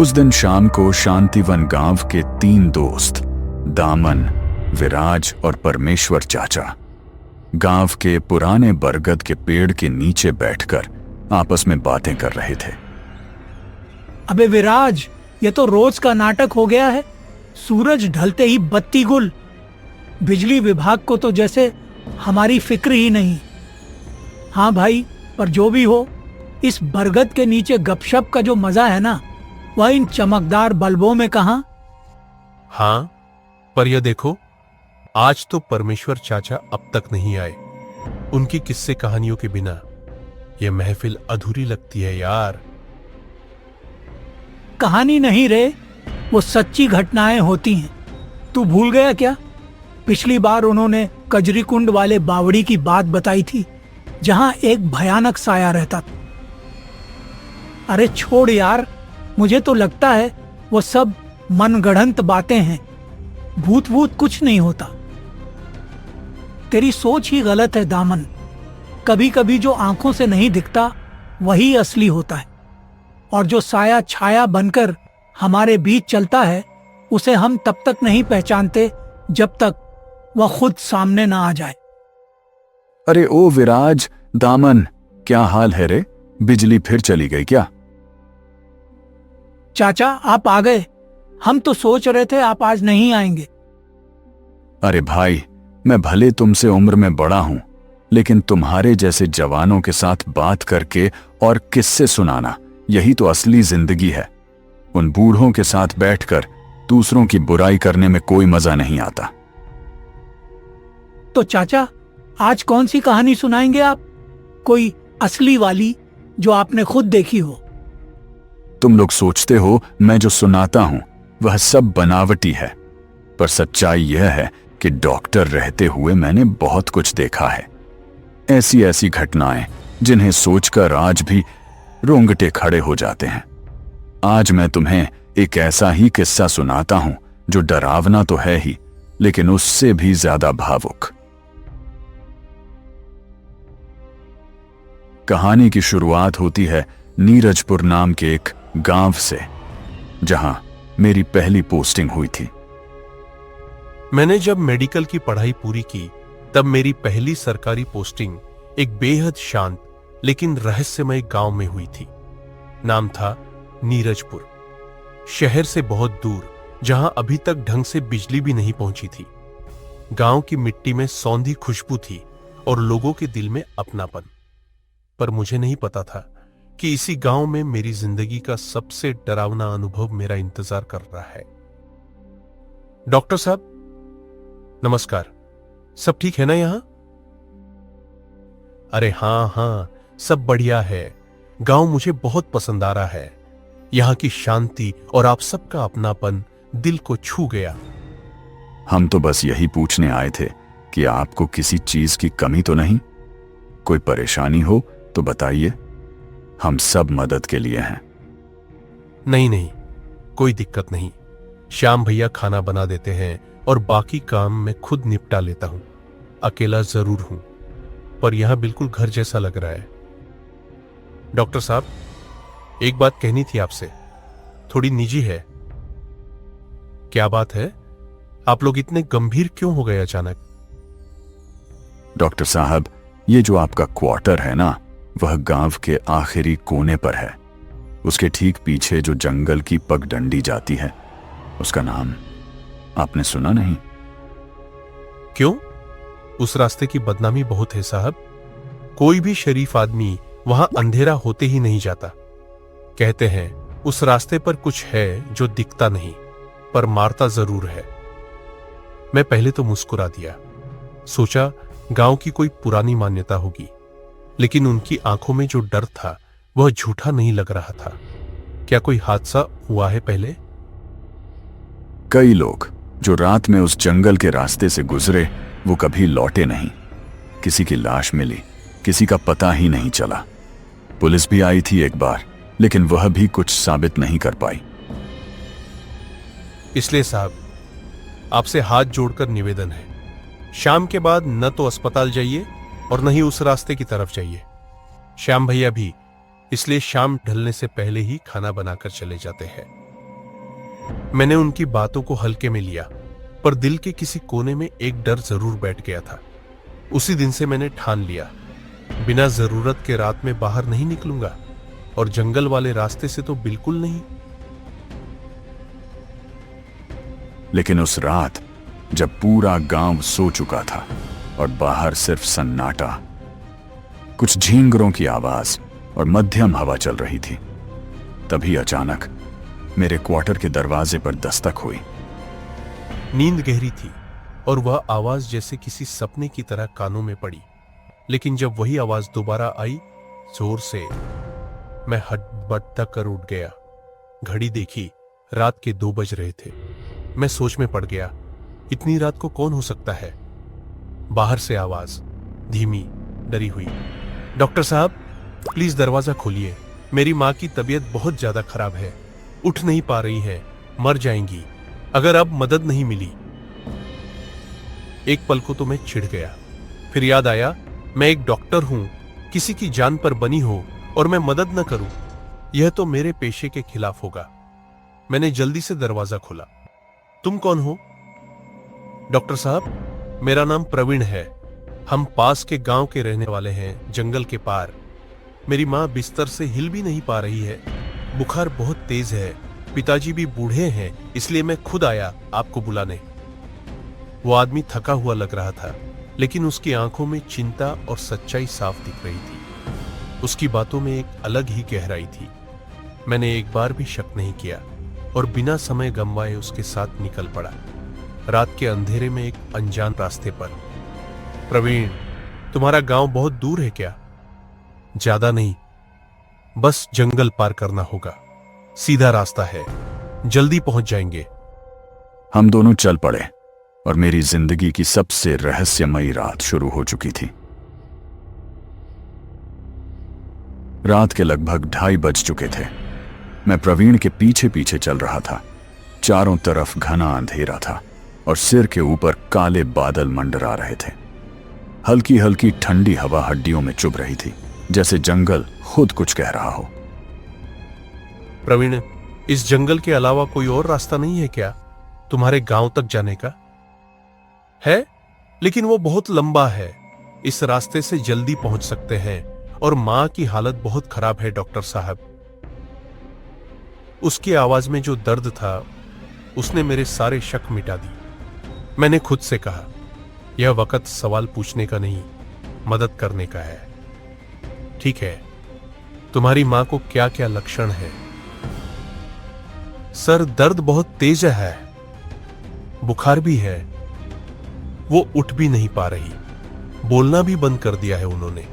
उस दिन शाम को शांतिवन गांव के 3 दोस्त दामन, विराज और परमेश्वर चाचा गांव के पुराने बरगद के पेड़ के नीचे बैठकर आपस में बातें कर रहे थे। अबे विराज, ये तो रोज का नाटक हो गया है। सूरज ढलते ही बत्ती गुल। बिजली विभाग को तो जैसे हमारी फिक्र ही नहीं। हाँ भाई, पर जो भी हो, इस बरगद के नीचे गपशप का जो मजा है ना, वह इन चमकदार बल्बों में कहां। हाँ, पर यह देखो, आज तो परमेश्वर चाचा अब तक नहीं आए। उनकी किस्से कहानियों के बिना यह महफिल अधूरी लगती है यार। कहानी नहीं रे, वो सच्ची घटनाएं होती हैं। तू भूल गया क्या? पिछली बार उन्होंने कजरी कुंड वाले बावड़ी की बात बताई थी, जहां एक भयानक साया रहता था। अरे छोड़ यार, मुझे तो लगता है वो सब मनगढ़ंत बातें हैं। भूत भूत कुछ नहीं होता। तेरी सोच ही गलत है दामन। कभी कभी जो आंखों से नहीं दिखता वही असली होता है, और जो साया छाया बनकर हमारे बीच चलता है उसे हम तब तक नहीं पहचानते जब तक वह खुद सामने ना आ जाए। अरे ओ विराज, दामन, क्या हाल है रे? बिजली फिर चली गई क्या? चाचा, आप आ गए। हम तो सोच रहे थे आप आज नहीं आएंगे। अरे भाई, मैं भले तुमसे उम्र में बड़ा हूं, लेकिन तुम्हारे जैसे जवानों के साथ बात करके और किस्से सुनाना, यही तो असली जिंदगी है। उन बूढ़ों के साथ बैठकर दूसरों की बुराई करने में कोई मजा नहीं आता। तो चाचा, आज कौन सी कहानी सुनाएंगे आप? कोई असली वाली जो आपने खुद देखी हो। तुम लोग सोचते हो मैं जो सुनाता हूं वह सब बनावटी है, पर सच्चाई यह है कि डॉक्टर रहते हुए मैंने बहुत कुछ देखा है। ऐसी ऐसी घटनाएं जिन्हें सोचकर आज भी रोंगटे खड़े हो जाते हैं। आज मैं तुम्हें एक ऐसा ही किस्सा सुनाता हूं जो डरावना तो है ही, लेकिन उससे भी ज्यादा भावुक। कहानी की शुरुआत होती है नीरजपुर नाम के एक गांव से, जहां मेरी पहली पोस्टिंग हुई थी। मैंने जब मेडिकल की पढ़ाई पूरी की, तब मेरी पहली सरकारी पोस्टिंग एक बेहद शांत लेकिन रहस्यमय गांव में हुई थी। नाम था नीरजपुर। शहर से बहुत दूर, जहां अभी तक ढंग से बिजली भी नहीं पहुंची थी। गांव की मिट्टी में सौंधी खुशबू थी और लोगों के दिल में अपनापन। पर मुझे नहीं पता था कि इसी गांव में मेरी जिंदगी का सबसे डरावना अनुभव मेरा इंतजार कर रहा है। डॉक्टर साहब, नमस्कार। सब ठीक है ना यहां? अरे हाँ, सब बढ़िया है। गांव मुझे बहुत पसंद आ रहा है। यहां की शांति और आप सबका अपनापन दिल को छू गया। हम तो बस यही पूछने आए थे कि आपको किसी चीज की कमी तो नहीं? कोई परेशानी हो तो बताइए, हम सब मदद के लिए हैं। नहीं, कोई दिक्कत नहीं। श्याम भैया खाना बना देते हैं और बाकी काम मैं खुद निपटा लेता हूं। अकेला जरूर हूं, पर यहां बिल्कुल घर जैसा लग रहा है। डॉक्टर साहब, एक बात कहनी थी आपसे, थोड़ी निजी है। क्या बात है? आप लोग इतने गंभीर क्यों हो गए अचानक? डॉक्टर साहब, ये जो आपका क्वार्टर है ना, वह गांव के आखिरी कोने पर है। उसके ठीक पीछे जो जंगल की पगडंडी जाती है, उसका नाम आपने सुना नहीं? क्यों? उस रास्ते की बदनामी बहुत है साहब। कोई भी शरीफ आदमी वहां अंधेरा होते ही नहीं जाता। कहते हैं उस रास्ते पर कुछ है जो दिखता नहीं, पर मारता जरूर है। मैं पहले तो मुस्कुरा दिया, सोचा गांव की कोई पुरानी मान्यता होगी, लेकिन उनकी आंखों में जो डर था वह झूठा नहीं लग रहा था। क्या कोई हादसा हुआ है पहले? कई लोग जो रात में उस जंगल के रास्ते से गुजरे, वो कभी लौटे नहीं। किसी की लाश मिली, किसी का पता ही नहीं चला। पुलिस भी आई थी एक बार, लेकिन वह भी कुछ साबित नहीं कर पाई। इसलिए साहब, आपसे हाथ जोड़कर निवेदन है, शाम के बाद न तो अस्पताल जाइए और न ही उस रास्ते की तरफ जाइए। श्याम भैया भी इसलिए शाम ढलने से पहले ही खाना बनाकर चले जाते हैं। मैंने उनकी बातों को हल्के में लिया, पर दिल के किसी कोने में एक डर जरूर बैठ गया था। उसी दिन से मैंने ठान लिया, बिना जरूरत के रात में बाहर नहीं निकलूंगा, और जंगल वाले रास्ते से तो बिल्कुल नहीं। लेकिन उस रात जब पूरा गांव सो चुका था और बाहर सिर्फ सन्नाटा, कुछ झींगरों की आवाज और मध्यम हवा चल रही थी, तभी अचानक मेरे क्वार्टर के दरवाजे पर दस्तक हुई। नींद गहरी थी और वह आवाज जैसे किसी सपने की तरह कानों में पड़ी, लेकिन जब वही आवाज दोबारा आई जोर से, मैं हड़बड़ा कर उठ गया। घड़ी देखी, रात के 2 बज रहे थे। मैं सोच में पड़ गया, इतनी रात को कौन हो सकता है। बाहर से आवाज धीमी, डरी हुई, डॉक्टर साहब प्लीज दरवाजा खोलिए, मेरी माँ की तबीयत बहुत ज्यादा खराब है, उठ नहीं पा रही है, मर जाएंगी अगर अब मदद नहीं मिली। एक पल को तो मैं चिढ़ गया, फिर याद आया मैं एक डॉक्टर हूं, किसी की जान पर बनी हो और मैं मदद न करूं, यह तो मेरे पेशे के खिलाफ होगा। मैंने जल्दी से दरवाजा खोला। तुम कौन हो? डॉक्टर साहब मेरा नाम प्रवीण है, हम पास के गांव के रहने वाले हैं, जंगल के पार। मेरी माँ बिस्तर से हिल भी नहीं पा रही है, बुखार बहुत तेज है, पिताजी भी बूढ़े हैं, इसलिए मैं खुद आया आपको बुलाने। वो आदमी थका हुआ लग रहा था, लेकिन उसकी आंखों में चिंता और सच्चाई साफ दिख रही थी। उसकी बातों में एक अलग ही गहराई थी। मैंने एक बार भी शक नहीं किया और बिना समय गंवाए उसके साथ निकल पड़ा, रात के अंधेरे में एक अनजान रास्ते पर। प्रवीण, तुम्हारा गांव बहुत दूर है क्या? ज्यादा नहीं, बस जंगल पार करना होगा, सीधा रास्ता है, जल्दी पहुंच जाएंगे। हम दोनों चल पड़े और मेरी जिंदगी की सबसे रहस्यमयी रात शुरू हो चुकी थी। रात के लगभग 2:30 बज चुके थे। मैं प्रवीण के पीछे पीछे चल रहा था। चारों तरफ घना अंधेरा था और सिर के ऊपर काले बादल मंडरा रहे थे। हल्की हल्की ठंडी हवा हड्डियों में चुभ रही थी, जैसे जंगल खुद कुछ कह रहा हो। प्रवीण, इस जंगल के अलावा कोई और रास्ता नहीं है क्या तुम्हारे गांव तक जाने का? है, लेकिन वो बहुत लंबा है, इस रास्ते से जल्दी पहुंच सकते हैं, और मां की हालत बहुत खराब है डॉक्टर साहब। उसकी आवाज में जो दर्द था, उसने मेरे सारे शक मिटा दी। मैंने खुद से कहा, यह वक्त सवाल पूछने का नहीं, मदद करने का है। ठीक है, तुम्हारी मां को क्या क्या लक्षण है? सर दर्द बहुत तेज है, बुखार भी है, वो उठ भी नहीं पा रही, बोलना भी बंद कर दिया है उन्होंने।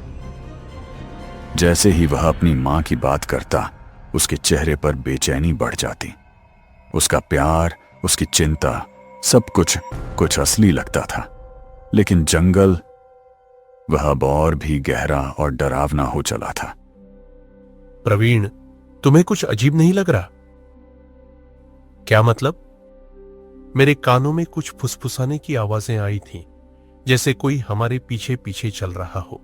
जैसे ही वह अपनी मां की बात करता, उसके चेहरे पर बेचैनी बढ़ जाती। उसका प्यार, उसकी चिंता, सब कुछ असली लगता था, लेकिन जंगल, वह अब और भी गहरा और डरावना हो चला था। प्रवीण, तुम्हें कुछ अजीब नहीं लग रहा? क्या मतलब? मेरे कानों में कुछ फुसफुसाने की आवाजें आई थीं, जैसे कोई हमारे पीछे पीछे चल रहा हो।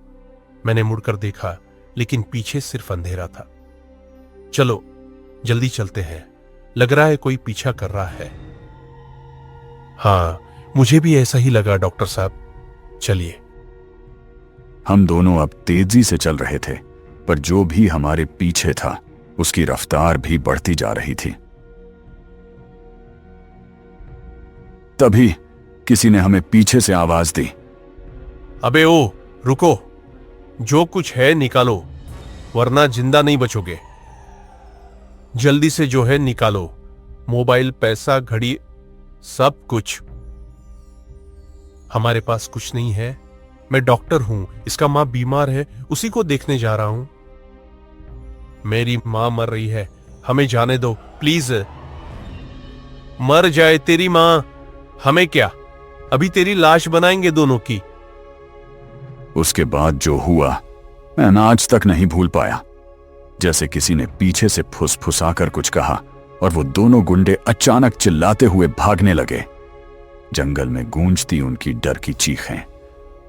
मैंने मुड़कर देखा, लेकिन पीछे सिर्फ अंधेरा था। चलो जल्दी चलते हैं, लग रहा है कोई पीछा कर रहा है। हाँ, मुझे भी ऐसा ही लगा डॉक्टर साहब, चलिए। हम दोनों अब तेजी से चल रहे थे, पर जो भी हमारे पीछे था, उसकी रफ्तार भी बढ़ती जा रही थी। तभी किसी ने हमें पीछे से आवाज दी, अबे ओ, रुको, जो कुछ है निकालो, वरना जिंदा नहीं बचोगे। जल्दी से जो है निकालो, मोबाइल, पैसा, घड़ी, सब कुछ। हमारे पास कुछ नहीं है, मैं डॉक्टर हूं, इसका मां बीमार है, उसी को देखने जा रहा हूं। मेरी मां मर रही है, हमें जाने दो प्लीज। मर जाए तेरी मां, हमें क्या, अभी तेरी लाश बनाएंगे दोनों की। उसके बाद जो हुआ मैं आज तक नहीं भूल पाया। जैसे किसी ने पीछे से फुसफुसाकर कुछ कहा और वो दोनों गुंडे अचानक चिल्लाते हुए भागने लगे। जंगल में गूंजती उनकी डर की चीखें,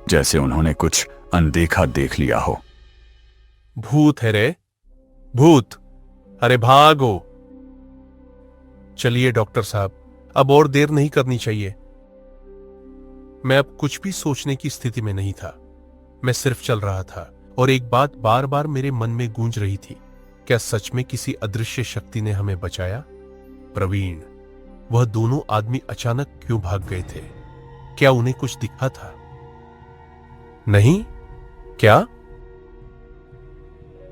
जैसे उन्होंने कुछ अनदेखा देख लिया हो। भूत है रे, भूत, अरे भागो। चलिए डॉक्टर साहब, अब और देर नहीं करनी चाहिए। मैं अब कुछ भी सोचने की स्थिति में नहीं था। मैं सिर्फ चल रहा था और एक बात बार बार मेरे मन में गूंज रही थी, क्या सच में किसी अदृश्य शक्ति ने हमें बचाया? प्रवीण, वह दोनों आदमी अचानक क्यों भाग गए थे? क्या उन्हें कुछ दिखा था? नहीं? क्या?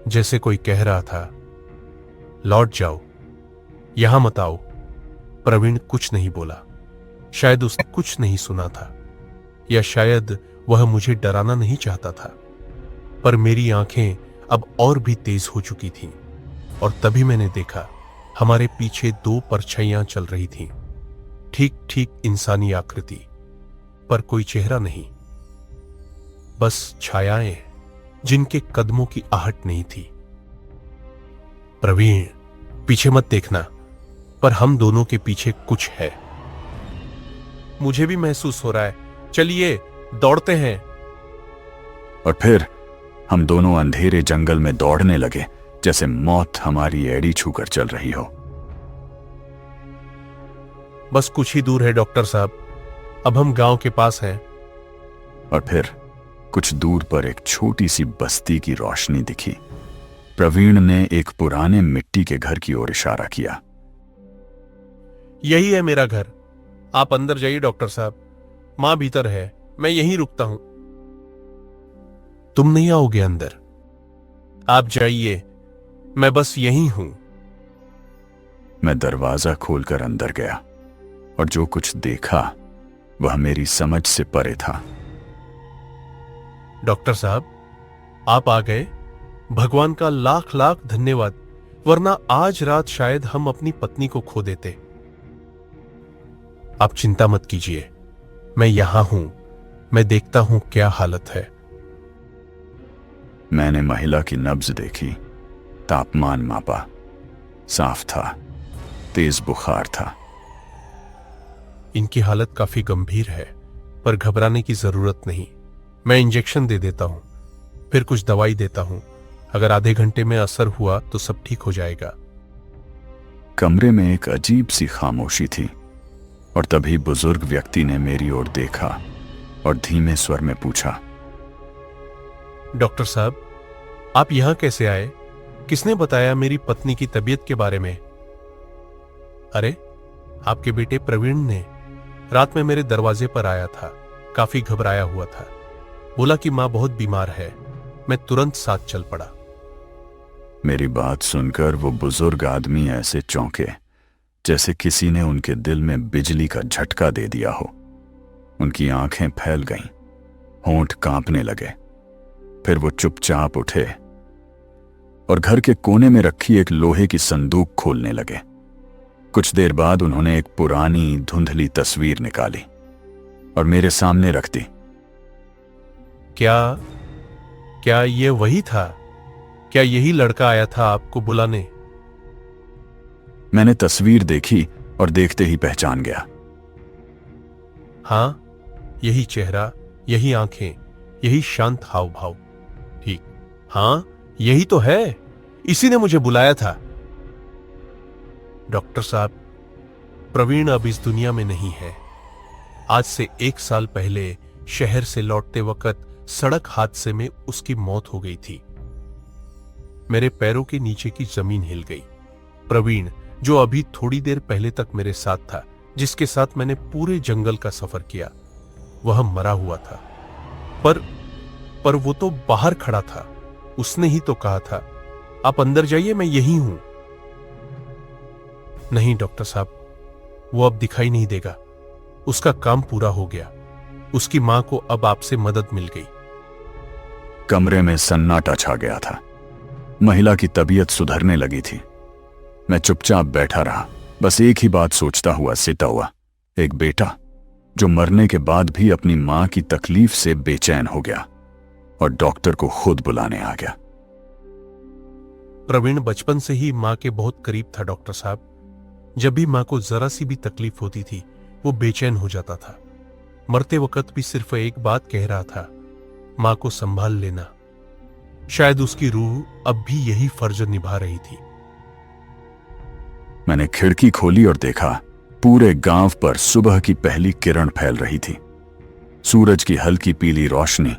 जैसे कोई कह रहा था, लौट जाओ, यहां मत आओ। प्रवीण कुछ नहीं बोला। शायद उसने कुछ नहीं सुना था, या शायद वह मुझे डराना नहीं चाहता था। पर मेरी आंखें अब और भी तेज हो चुकी थीं, और तभी मैंने देखा हमारे पीछे दो परछाइयां चल रही थीं, ठीक ठीक इंसानी आकृति, पर कोई चेहरा नहीं, बस छायाएं जिनके कदमों की आहट नहीं थी। प्रवीण, पीछे मत देखना, पर हम दोनों के पीछे कुछ है। मुझे भी महसूस हो रहा है, चलिए दौड़ते हैं। और फिर हम दोनों अंधेरे जंगल में दौड़ने लगे, जैसे मौत हमारी एड़ी छूकर चल रही हो। बस कुछ ही दूर है डॉक्टर साहब, अब हम गांव के पास हैं। और फिर कुछ दूर पर एक छोटी सी बस्ती की रोशनी दिखी। प्रवीण ने एक पुराने मिट्टी के घर की ओर इशारा किया। यही है मेरा घर, आप अंदर जाइए डॉक्टर साहब, मां भीतर है, मैं यहीं रुकता हूं। तुम नहीं आओगे अंदर? आप जाइए, मैं बस यहीं हूं। मैं दरवाजा खोलकर अंदर गया, और जो कुछ देखा वह मेरी समझ से परे था। डॉक्टर साहब, आप आ गए, भगवान का लाख लाख धन्यवाद, वरना आज रात शायद हम अपनी पत्नी को खो देते। आप चिंता मत कीजिए, मैं यहां हूं, मैं देखता हूं क्या हालत है। मैंने महिला की नब्ज देखी, तापमान मापा, साफ था, तेज बुखार था। इनकी हालत काफी गंभीर है, पर घबराने की जरूरत नहीं। मैं इंजेक्शन दे देता हूं, फिर कुछ दवाई देता हूं, अगर आधे घंटे में असर हुआ तो सब ठीक हो जाएगा। कमरे में एक अजीब सी खामोशी थी, और तभी बुजुर्ग व्यक्ति ने मेरी ओर देखा और धीमे स्वर में पूछा, डॉक्टर साहब, आप यहां कैसे आए? किसने बताया मेरी पत्नी की तबीयत के बारे में? अरे, आपके बेटे प्रवीण ने रात में मेरे दरवाजे पर आया था, काफी घबराया हुआ था, बोला कि मां बहुत बीमार है। मैं तुरंत साथ चल पड़ा। मेरी बात सुनकर वो बुजुर्ग आदमी ऐसे चौंके जैसे किसी ने उनके दिल में बिजली का झटका दे दिया हो। उनकी आंखें फैल गईं, होंठ कांपने लगे। फिर वो चुपचाप उठे और घर के कोने में रखी एक लोहे की संदूक खोलने लगे। कुछ देर बाद उन्होंने एक पुरानी धुंधली तस्वीर निकाली और मेरे सामने रख दी। क्या ये वही था? क्या यही लड़का आया था आपको बुलाने? मैंने तस्वीर देखी और देखते ही पहचान गया। हां, यही चेहरा, यही आंखें, यही शांत हाव भाव। ठीक, हां, यही तो है, इसी ने मुझे बुलाया था। डॉक्टर साहब, प्रवीण अब इस दुनिया में नहीं है। आज से 1 साल पहले शहर से लौटते वक्त सड़क हादसे में उसकी मौत हो गई थी। मेरे पैरों के नीचे की जमीन हिल गई। प्रवीण, जो अभी थोड़ी देर पहले तक मेरे साथ था, जिसके साथ मैंने पूरे जंगल का सफर किया, वह मरा हुआ था। पर वो तो बाहर खड़ा था। उसने ही तो कहा था, आप अंदर जाइए, मैं यहीं हूं। नहीं डॉक्टर साहब, वो अब दिखाई नहीं देगा। उसका काम पूरा हो गया। उसकी मां को अब आपसे मदद मिल गई। कमरे में सन्नाटा छा गया था। महिला की तबीयत सुधरने लगी थी। मैं चुपचाप बैठा रहा, बस एक ही बात सोचता हुआ सीता हुआ। एक बेटा जो मरने के बाद भी अपनी मां की तकलीफ से बेचैन हो गया और डॉक्टर को खुद बुलाने आ गया। प्रवीण बचपन से ही मां के बहुत करीब था डॉक्टर साहब। जब भी मां को जरा सी भी तकलीफ होती थी, वो बेचैन हो जाता था। मरते वक्त भी सिर्फ एक बात कह रहा था, मां को संभाल लेना। शायद उसकी रूह अब भी यही फर्ज निभा रही थी। मैंने खिड़की खोली और देखा पूरे गांव पर सुबह की पहली किरण फैल रही थी। सूरज की हल्की पीली रोशनी,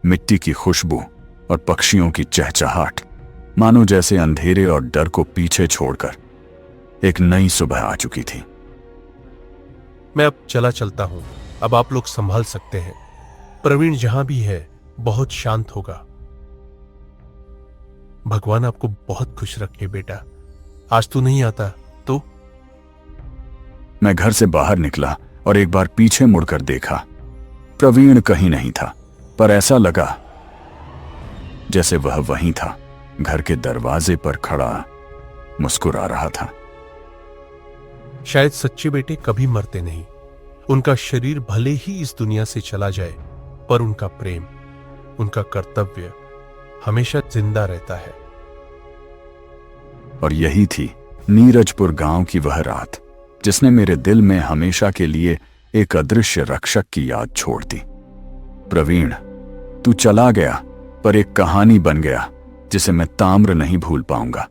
मिट्टी की खुशबू और पक्षियों की चहचहाट, मानो जैसे अंधेरे और डर को पीछे छोड़कर एक नई सुबह आ चुकी थी। मैं अब चलता हूं, अब आप लोग संभाल सकते हैं। प्रवीण जहां भी है बहुत शांत होगा। भगवान आपको बहुत खुश रखे बेटा। आज तू नहीं आता तो? मैं घर से बाहर निकला और एक बार पीछे मुड़कर देखा। प्रवीण कहीं नहीं था, पर ऐसा लगा जैसे वह वहीं था, घर के दरवाजे पर खड़ा मुस्कुरा रहा था। शायद सच्चे बेटे कभी मरते नहीं। उनका शरीर भले ही इस दुनिया से चला जाए, पर उनका प्रेम, उनका कर्तव्य हमेशा जिंदा रहता है। और यही थी नीरजपुर गांव की वह रात जिसने मेरे दिल में हमेशा के लिए एक अदृश्य रक्षक की याद छोड़ दी। प्रवीण, तू चला गया, पर एक कहानी बन गया जिसे मैं ताम्र नहीं भूल पाऊंगा।